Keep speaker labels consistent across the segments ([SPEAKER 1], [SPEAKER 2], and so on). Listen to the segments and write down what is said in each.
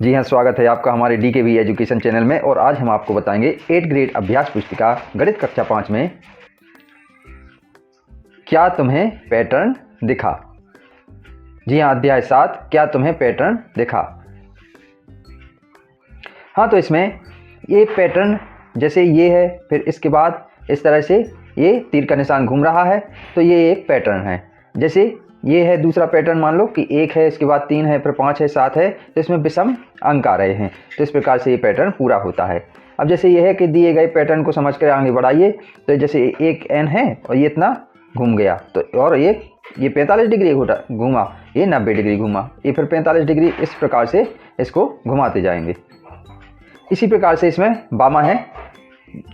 [SPEAKER 1] जी हाँ, स्वागत है आपका हमारे DKV एजुकेशन चैनल में। और आज हम आपको बताएंगे 8th ग्रेड अभ्यास पुस्तिका गणित कक्षा 5 में क्या तुम्हें पैटर्न दिखा। जी हाँ, अध्याय 7 क्या तुम्हें पैटर्न दिखा। हाँ, तो इसमें ये पैटर्न जैसे ये है, फिर इसके बाद इस तरह से ये तीर का निशान घूम रहा है, तो ये एक पैटर्न है। जैसे ये है दूसरा पैटर्न, मान लो कि 1 है, इसके बाद 3 है, फिर 5 है, 7 है, तो इसमें विषम अंक आ रहे हैं। तो इस प्रकार से ये पैटर्न पूरा होता है। अब जैसे ये है कि दिए गए पैटर्न को समझ कर आगे बढ़ाइए, तो जैसे एक n है और ये इतना घूम गया, तो और ये 45 डिग्री घूमा, ये 90 डिग्री घूमा, ये फिर 45 डिग्री, इस प्रकार से इसको घुमाते जाएंगे। इसी प्रकार से इसमें बामा है,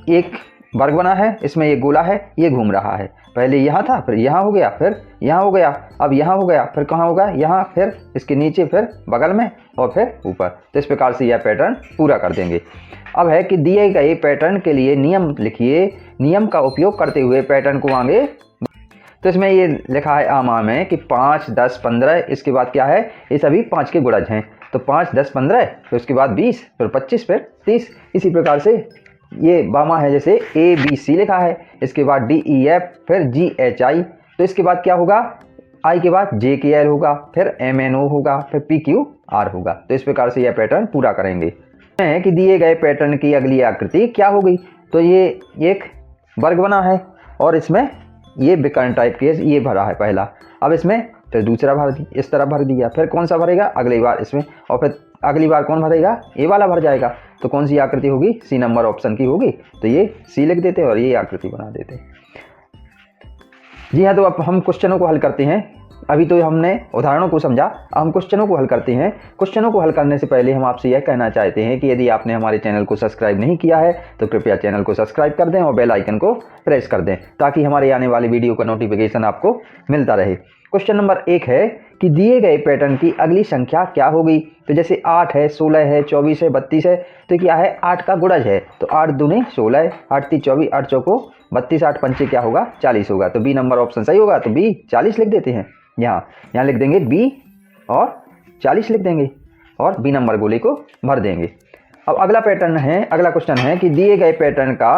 [SPEAKER 1] एक वर्ग बना है, इसमें ये गोला है, ये घूम रहा है। पहले यहाँ था, फिर यहाँ हो गया, फिर यहाँ हो गया, अब यहाँ हो गया, फिर कहाँ होगा, यहाँ, फिर इसके नीचे, फिर बगल में और फिर ऊपर। तो इस प्रकार से यह पैटर्न पूरा कर देंगे। अब है कि दिए गए पैटर्न के लिए नियम लिखिए, नियम का उपयोग करते हुए पैटर्न को आगे। तो इसमें ये लिखा है आमा में कि 5, 10, 15, इसके बाद क्या है, ये सभी 5 के गुणज हैं। तो 5, 10, 15, फिर उसके बाद 20, फिर 25, फिर 30। इसी प्रकार से ये बामा है, जैसे ABC लिखा है, इसके बाद DEF, फिर GHI, तो इसके बाद क्या होगा, I के बाद JKL होगा, फिर MNO होगा, फिर PQR होगा। तो इस प्रकार से यह पैटर्न पूरा करेंगे। है कि दिए गए पैटर्न की अगली आकृति क्या होगी। तो ये एक वर्ग बना है और इसमें ये विकर्ण टाइप के ये भरा है पहला। अब इसमें फिर दूसरा भर इस तरह भर दिया, फिर कौन सा भरेगा अगली बार इसमें, और फिर अगली बार कौन भरेगा, ये वाला भर जाएगा। तो कौन सी आकृति होगी, C नंबर ऑप्शन की होगी। तो ये C लिख देते और ये आकृति बना देते। जी हाँ, तो अब हम क्वेश्चनों को हल करते हैं। अभी तो हमने उदाहरणों को समझा, अब हम क्वेश्चनों को हल करते हैं। क्वेश्चनों को हल करने से पहले हम आपसे यह कहना चाहते हैं कि यदि आपने हमारे चैनल को सब्सक्राइब नहीं किया है तो कृपया चैनल को सब्सक्राइब कर दें और बेल आइकन को प्रेस कर दें, ताकि हमारे आने वाली वीडियो का नोटिफिकेशन आपको मिलता रहे। क्वेश्चन नंबर 1 है कि दिए गए पैटर्न की अगली संख्या क्या होगी। तो जैसे 8 है, 16 है, 24 है, 32 है, तो क्या है, 8 का गुणज है। तो 8 दूनी 16, 8 3 24, 8 चौको 32, 8 पंचे क्या होगा, 40 होगा। तो B नंबर ऑप्शन सही होगा। तो B 40 लिख देते हैं। यहाँ लिख देंगे B और 40 लिख देंगे और B नंबर गोले को भर देंगे। अब अगला क्वेश्चन है कि दिए गए पैटर्न का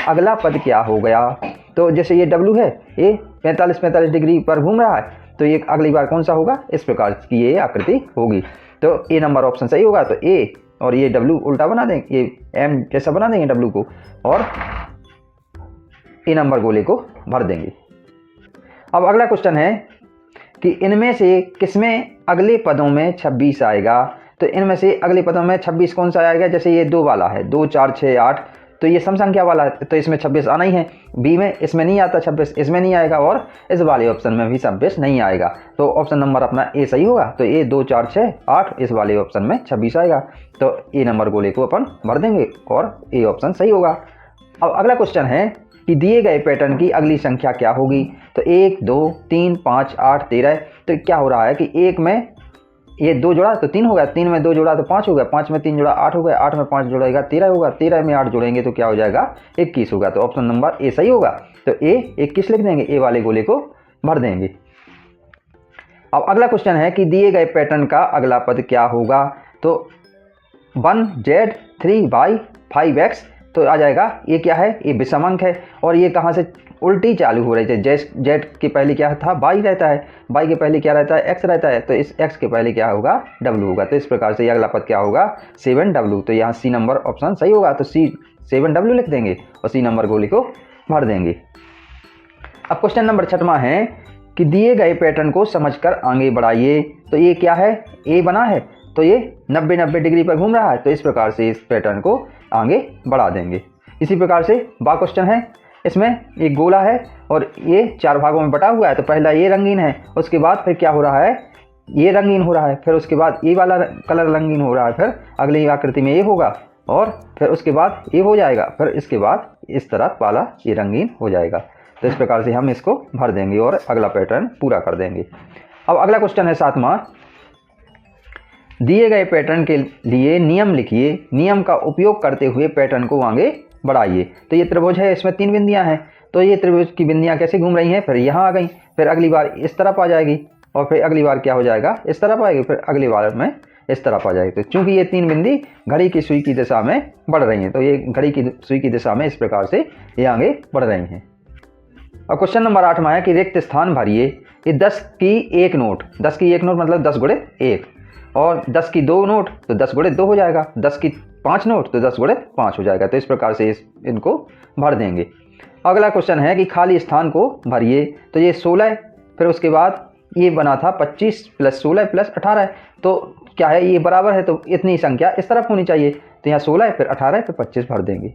[SPEAKER 1] अगला पद क्या हो गया। तो जैसे ये W है, ये 45 डिग्री पर घूम रहा है, तो ये अगली बार कौन सा होगा, इस प्रकार की ये आकृति होगी। तो A नंबर ऑप्शन सही होगा। तो A और ये W उल्टा बना देंगे, ये M जैसा बना देंगे W को, और A नंबर गोले को भर देंगे। अब अगला क्वेश्चन है कि इनमें से किसमें अगले पदों में 26 आएगा। तो इनमें से अगले पदों में 26 कौन सा आएगा। जैसे ये 2 वाला है, 2, 4, 6, 8, तो ये सम संख्या वाला है, तो इसमें 26 आना ही है। B में इसमें नहीं आता 26, इसमें नहीं आएगा, और इस वाले ऑप्शन में भी 26 नहीं आएगा। तो ऑप्शन नंबर अपना A सही होगा। तो A 2, 4, 6, 8, इस वाले ऑप्शन में 26 आएगा। तो A नंबर गोले को अपन भर देंगे और A ऑप्शन सही होगा। अब अगला क्वेश्चन है कि दिए गए पैटर्न की अगली संख्या क्या होगी। तो 1, 2, 3, 5, 8, 13। तो क्या हो रहा है कि 1 में ये 2 जोड़ा तो 3 हो गया, 3 में 2 जोड़ा तो 5 हो गया, 5 में 3 जोड़ा 8 हो गया, 8 में 5 जोड़ेगा 13 होगा, 13 में 8 जोड़ेंगे तो क्या हो जाएगा, 21 होगा। तो ऑप्शन नंबर A सही होगा। तो A 21 लिख देंगे, A वाले गोले को भर देंगे। अब अगला क्वेश्चन है कि दिए गए पैटर्न का अगला पद क्या होगा। तो 1Z 3Y 5X, तो आ जाएगा, ये क्या है, ये विषम अंक है, और ये कहाँ से उल्टी चालू हो रही है। Z के पहले क्या था, Y रहता है, Y के पहले क्या रहता है, X रहता है, तो इस X के पहले क्या होगा, W होगा। तो इस प्रकार से ये अगला पद क्या होगा, 7W। तो यहाँ C नंबर ऑप्शन सही होगा। तो 7W लिख देंगे और C नंबर गोली को भर देंगे। अब क्वेश्चन नंबर 6वां है कि दिए गए पैटर्न को समझकर आगे बढ़ाइए। तो ये क्या है, A बना है, तो ये 90 डिग्री पर घूम रहा है, तो इस प्रकार से इस पैटर्न को आगे बढ़ा देंगे। इसी प्रकार से बा क्वेश्चन है, इसमें एक गोला है और ये 4 भागों में बटा हुआ है। तो पहला ये रंगीन है, उसके बाद फिर क्या हो रहा है, ये रंगीन हो रहा है, फिर उसके बाद ये वाला कलर रंगीन हो रहा है, फिर अगली आकृति में ये होगा, और फिर उसके बाद ये हो जाएगा, फिर इसके बाद इस तरह वाला ये रंगीन हो जाएगा। तो इस प्रकार से हम इसको भर देंगे और अगला पैटर्न पूरा कर देंगे। अब अगला क्वेश्चन है 7वां, दिए गए पैटर्न के लिए नियम लिखिए, नियम का उपयोग करते हुए पैटर्न को आगे बढ़ाइए। तो ये त्रिभुज है, इसमें 3 बिंदियां हैं, तो ये त्रिभुज की बिंदियां कैसे घूम रही हैं, फिर यहाँ आ गई, फिर अगली बार इस तरफ आ जाएगी, और फिर अगली बार क्या हो जाएगा, इस तरफ आएगी, फिर अगली बार में इस तरफ आ जाएगी। तो चूंकि ये 3 बिंदी घड़ी की सुई की दिशा में बढ़ रही हैं, तो ये घड़ी की सुई की दिशा में इस प्रकार से ये आगे बढ़ रही हैं। और क्वेश्चन नंबर 8 में है कि रिक्त स्थान भरिए। ये 10 की 1 नोट, 10 की 1 नोट मतलब 10 गुणे 1, और 10 की 2 नोट तो 10 गुणे 2 हो जाएगा, 10 की 5 नोट तो 10 गुणे 5 हो जाएगा। तो इस प्रकार से इनको भर देंगे। अगला क्वेश्चन है कि खाली स्थान को भरिए। तो ये 16, फिर उसके बाद ये बना था 25 + 16 + 18, तो क्या है ये बराबर है, तो इतनी संख्या इस तरफ होनी चाहिए। तो यहाँ 16 फिर 18 फिर 25 भर देंगे।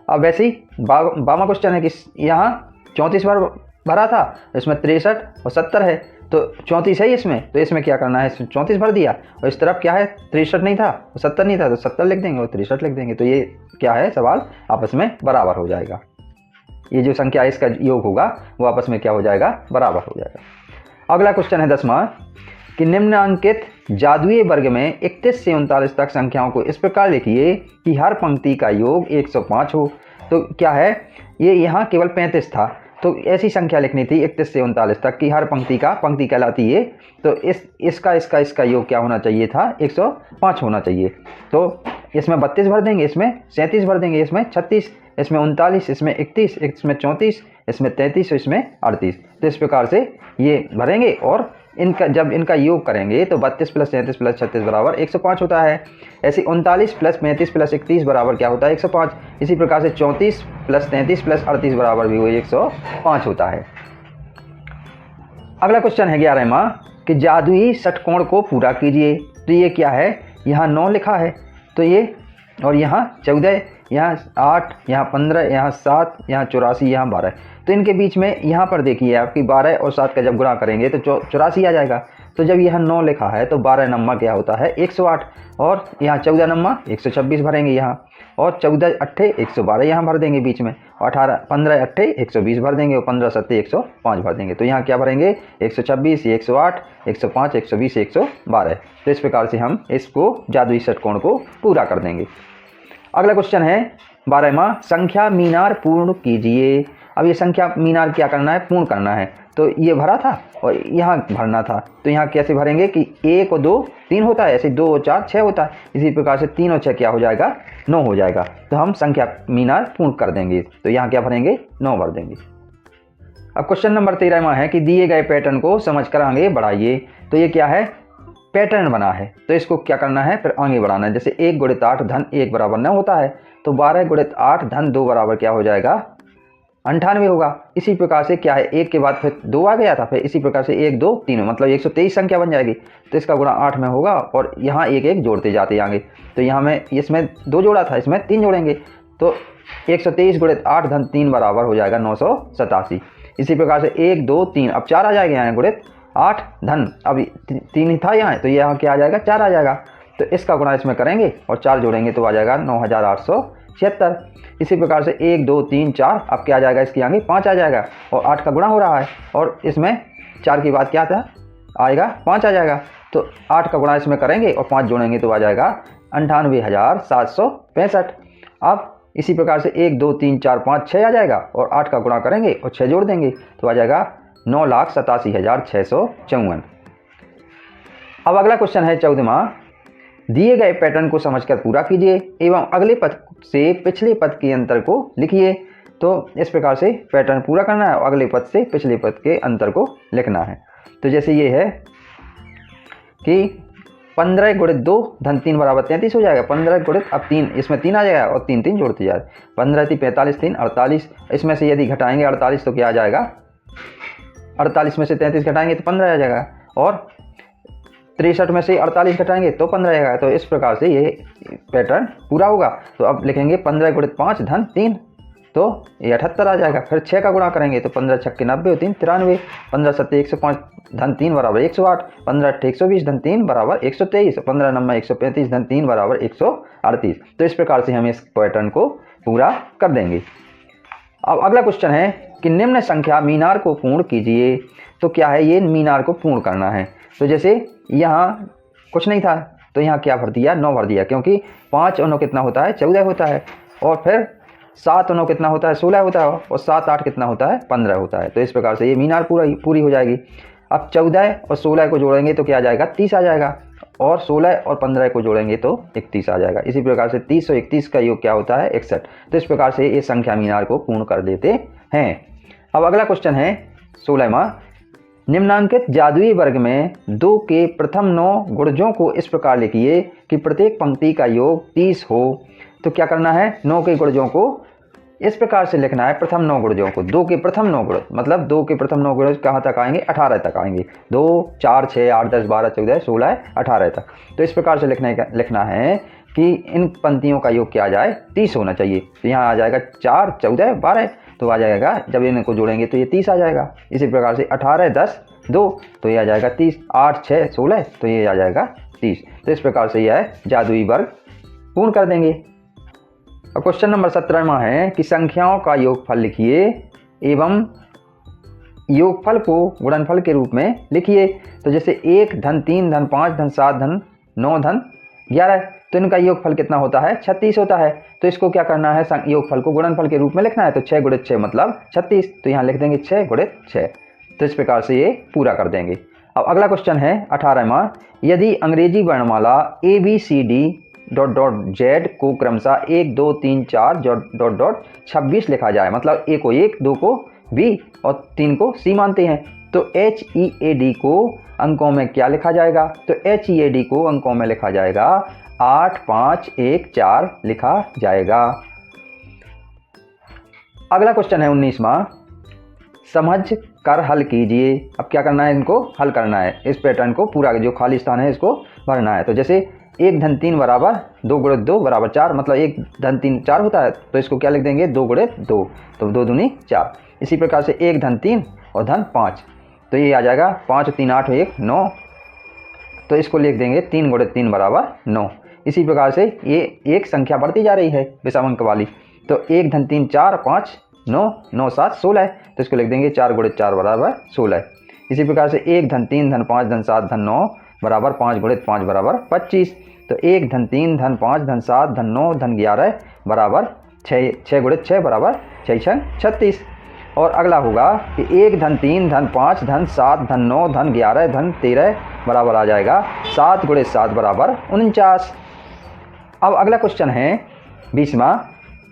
[SPEAKER 1] अब वैसे ही बामा क्वेश्चन है कि यहाँ 34 बार भरा था, इसमें 63 और 70 है, तो 34 है इसमें, तो इसमें क्या करना है, इसमें 34 भर दिया। और इस तरफ क्या है 63 नहीं था, 70 नहीं था, तो 70 लिख देंगे और 63 लिख देंगे। तो ये क्या है, सवाल आपस में बराबर हो जाएगा। ये जो संख्या है इसका योग होगा वो आपस में क्या हो जाएगा, बराबर हो जाएगा। अगला क्वेश्चन है 10वां कि निम्नांकित जादुई वर्ग में 31 से 39 तक संख्याओं को इस प्रकार लिखिए कि हर पंक्ति का योग 105 हो। तो क्या है, ये यहाँ केवल 35 था, तो ऐसी संख्या लिखनी थी 31 से 39 तक की हर पंक्ति कहलाती है। तो इसका योग क्या होना चाहिए था, 105 होना चाहिए। तो इसमें 32 भर देंगे, इसमें 37 भर देंगे, इसमें 36, इसमें 39, इसमें 31, इसमें 34, इसमें 33 और इसमें 38। तो इस प्रकार से ये भरेंगे और जब इनका योग करेंगे तो 32 + 37 + 36 बराबर 105 होता है। ऐसे 39 + 35 + 31 बराबर क्या होता है, 105। इसी प्रकार से 34 + 33 + 38 बराबर भी वही 105 होता है। अगला क्वेश्चन है 11वां कि जादुई षटकोण को पूरा कीजिए। तो ये क्या है, यहाँ 9 लिखा है, तो ये, और यहाँ 14, यहाँ 8, यहाँ 15, यहाँ 7, यहाँ 84, यहाँ 12। तो इनके बीच में यहाँ पर देखिए आपकी 12 और 7 का जब गुणा करेंगे तो 84 आ जाएगा। तो जब यहाँ 9 लिखा है तो 12 नंबर क्या होता है, 108, और यहाँ 14 नंबर 126 भरेंगे यहाँ, और 14 अट्ठे 112 यहाँ भर देंगे बीच में, और 15 अट्ठे 120 भर देंगे, और 15 सत्ते 105 भर देंगे। तो यहाँ क्या भरेंगे, 126, 108, 105, 120, 112। तो इस प्रकार से हम इसको जादुई षटकोण को पूरा कर देंगे। अगला क्वेश्चन है 12वां, संख्या मीनार पूर्ण कीजिए। अब ये संख्या मीनार क्या करना है, पूर्ण करना है। तो ये भरा था और यहाँ भरना था, तो यहाँ कैसे भरेंगे कि 1 और 2 3 होता है, ऐसे 2 और 4 6 होता है, इसी प्रकार से 3 और 6 क्या हो जाएगा, 9 हो जाएगा। तो हम संख्या मीनार पूर्ण कर देंगे, तो यहाँ क्या भरेंगे, 9 भर देंगे। अब क्वेश्चन नंबर 13वां है कि दिए गए पैटर्न को समझकर आगे बढ़ाइए। तो ये क्या है, पैटर्न बना है, तो इसको क्या करना है, फिर आगे बढ़ाना है। जैसे 1 × 8 धन 1 बराबर 9 होता है, तो 12 × 8 धन 2 बराबर क्या हो जाएगा, 98 होगा। इसी प्रकार से क्या है, 1 के बाद फिर 2 आ गया था, फिर इसी प्रकार से 1 2 3 मतलब 123 संख्या बन जाएगी। तो इसका गुणा 8 में होगा, और यहाँ 1 1 जोड़ते जाते आगे। तो यहाँ में इसमें 2 जोड़ा था, इसमें 3 जोड़ेंगे, तो 123 × 8 धन 3 बराबर हो जाएगा 987। इसी प्रकार से 1 2 3, अब 4 आ जाएगा यहाँ गुणित 8 धन, अब 3 ही था यहाँ, तो यहाँ क्या आ जाएगा, 4 आ जाएगा। तो इसका गुणा इसमें करेंगे और 4 जोड़ेंगे तो आ जाएगा 9876। इसी प्रकार से 1 2 3 4, अब क्या आ जाएगा, इसके आगे 5 आ जाएगा, और 8 का गुणा हो रहा है, और इसमें 4 की बात क्या था, आएगा 5 आ जाएगा। तो 8 का गुणा इसमें करेंगे और 5 जोड़ेंगे तो आ जाएगा 98,765। अब इसी प्रकार से 1 2 3 4 5 6 आ जाएगा, और 8 का गुणा करेंगे और 6 जोड़ देंगे तो आ जाएगा 9,87,654। अब अगला क्वेश्चन है 14वां, दिए गए पैटर्न को समझकर पूरा कीजिए एवं अगले पद से पिछले पद के अंतर को लिखिए। तो इस प्रकार से पैटर्न पूरा करना है और अगले पद से पिछले पद के अंतर को लिखना है। तो जैसे ये है कि 15 × 2 धन 3 बराबर 33 हो जाएगा। 15 × अब 3, इसमें 3 आ जाएगा और 3 3 जोड़ते जाए, 15 3 45 3 48। इसमें से यदि घटाएंगे 48 तो क्या आ जाएगा, 48 में से 33 घटाएंगे तो 15 आ जाएगा, और 63 में से 48 घटाएंगे तो 15 आएगा। तो इस प्रकार से ये पैटर्न पूरा होगा। तो अब लिखेंगे 15 × 5 धन 3, तो ये 78 आ जाएगा। फिर 6 का गुणा करेंगे तो 15 6 90 और 3 93, 15 7 105 धन 3 बराबर 108, 15 8 120 धन 3 बराबर 123, 15 9 135 धन 3 बराबर 138। तो इस प्रकार से हम इस पैटर्न को पूरा कर देंगे। अब अगला क्वेश्चन है कि निम्न संख्या मीनार को पूर्ण कीजिए। तो क्या है, ये मीनार को पूर्ण करना है। तो जैसे यहाँ कुछ नहीं था तो यहाँ क्या भर दिया, 9 भर दिया, क्योंकि 5 और 9 कितना होता है, 14 होता है, और फिर 7 और 9 कितना होता है, 16 होता है, और 7 8 कितना होता है, 15 होता है। तो इस प्रकार से ये मीनार पूरी हो जाएगी। अब 14 और 16 को जोड़ेंगे तो क्या आ जाएगा, 30 आ जाएगा, और 16 और 15 को जोड़ेंगे तो 31 आ जाएगा। इसी प्रकार से 30 और 31 का योग क्या होता है, 61। तो इस प्रकार से ये संख्या मीनार को पूर्ण कर देते हैं। अब अगला क्वेश्चन है 16वां, निम्नांकित जादुई वर्ग में 2 के प्रथम 9 गुणजों को इस प्रकार लिखिए कि प्रत्येक पंक्ति का योग 30 हो। तो क्या करना है, 9 के गुणजों को इस प्रकार से लिखना है, प्रथम 9 गुणजों को, 2 के प्रथम 9 गुण, मतलब 2 के प्रथम 9 गुण कहाँ तक आएंगे, 18 तक आएंगे, 2 4 6 8 10 12 14 16 18 तक। तो इस प्रकार से लिखना है कि इन पंक्तियों का योग क्या आ जाए, 30 होना चाहिए। तो यहाँ आ जाएगा 4 14 12, तो आ जाएगा, जब इनको जोड़ेंगे तो ये 30 आ जाएगा। इसी प्रकार से 18 10 2, तो ये आ जाएगा 30, 8 6 16, तो ये आ जाएगा 30। तो इस प्रकार से यह जादुई वर्ग पूर्ण कर देंगे। अब क्वेश्चन नंबर 17वां है कि संख्याओं का योगफल लिखिए एवं योगफल को गुणनफल के रूप में लिखिए। तो जैसे 1 धन 3 धन 5 धन 7 धन 9 धन 11, तो इनका योगफल कितना होता है, 36 होता है। तो इसको क्या करना है, योगफल को गुणनफल के रूप में लिखना है। तो 6 गुणित 6 मतलब 36, तो यहाँ लिख देंगे 6 गुणित 6। तो इस प्रकार से ये पूरा कर देंगे। अब अगला क्वेश्चन है 18वां, यदि अंग्रेजी वर्णमाला ABCD ... Z को क्रमशः 1 2 3 4 ... 26 लिखा जाए, मतलब A को 1 2 को B और 3 को C मानते हैं, तो HEAD को अंकों में क्या लिखा जाएगा। तो HEAD को अंकों में लिखा जाएगा 8 5 1 4 लिखा जाएगा। अगला क्वेश्चन है 19वां, समझ कर हल कीजिए। अब क्या करना है, इनको हल करना है, इस पैटर्न को पूरा जो खाली स्थान है इसको भरना है। तो जैसे 1 धन 3 बराबर 2 गुणित 2 बराबर 4, मतलब 1 धन 3 4 होता है, तो इसको क्या लिख देंगे, 2 गुणित 2, तो 2 दूनी 4। इसी प्रकार से 1 धन 3 और धन 5, तो ये आ जाएगा 5 3 8 1 9, तो इसको लिख देंगे 3 गुणित 3 बराबर 9। इसी प्रकार से ये एक संख्या बढ़ती जा रही है विषम अंक वाली। तो 1 धन 3 4 5 9 9 7 16, तो इसको लिख देंगे 4 गुणित 4 बराबर 16। इसी प्रकार से 1 धन 3 धन 5 धन 7 धन 9 बराबर 5 गुणित 5 बराबर 25, तो 1 धन 3 धन 5 धन 7 धन 9 धन 11 बराबर 6 गुणित 6 बराबर 6 6 36। और अगला होगा कि 1 धन 3 धन 5 धन 7 धन 9 धन 11 धन 13 बराबर आ जाएगा 7 गुणित 7 बराबर 49। अब अगला क्वेश्चन है 20वां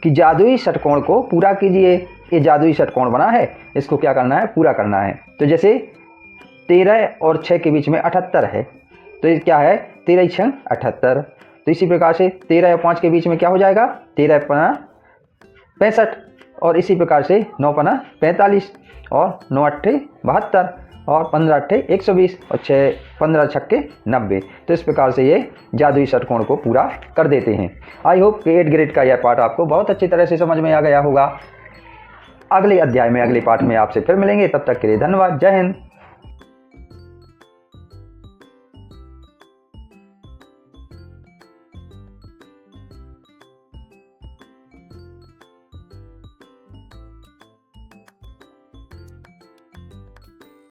[SPEAKER 1] कि जादुई षटकोण को पूरा कीजिए। ये जादुई षटकोण बना है, इसको क्या करना है, पूरा करना है। तो जैसे 13 और 6 के बीच में 78 है, तो ये क्या है, 13 6 78। तो इसी प्रकार से 13 और 5 के बीच में क्या हो जाएगा, 13 पना 65, और इसी प्रकार से 9 पना 45, और 9 अट्ठे 72, और 15 अट्ठे 120, और 6 15 छक्के 90। तो इस प्रकार से ये जादुई षटकोण को पूरा कर देते हैं। आई होप कि 8th ग्रेड का यह पाठ आपको बहुत अच्छी तरह से समझ में आ गया होगा। अगले अध्याय में, अगले पाठ में आपसे फिर मिलेंगे, तब तक के लिए धन्यवाद। जय हिंद।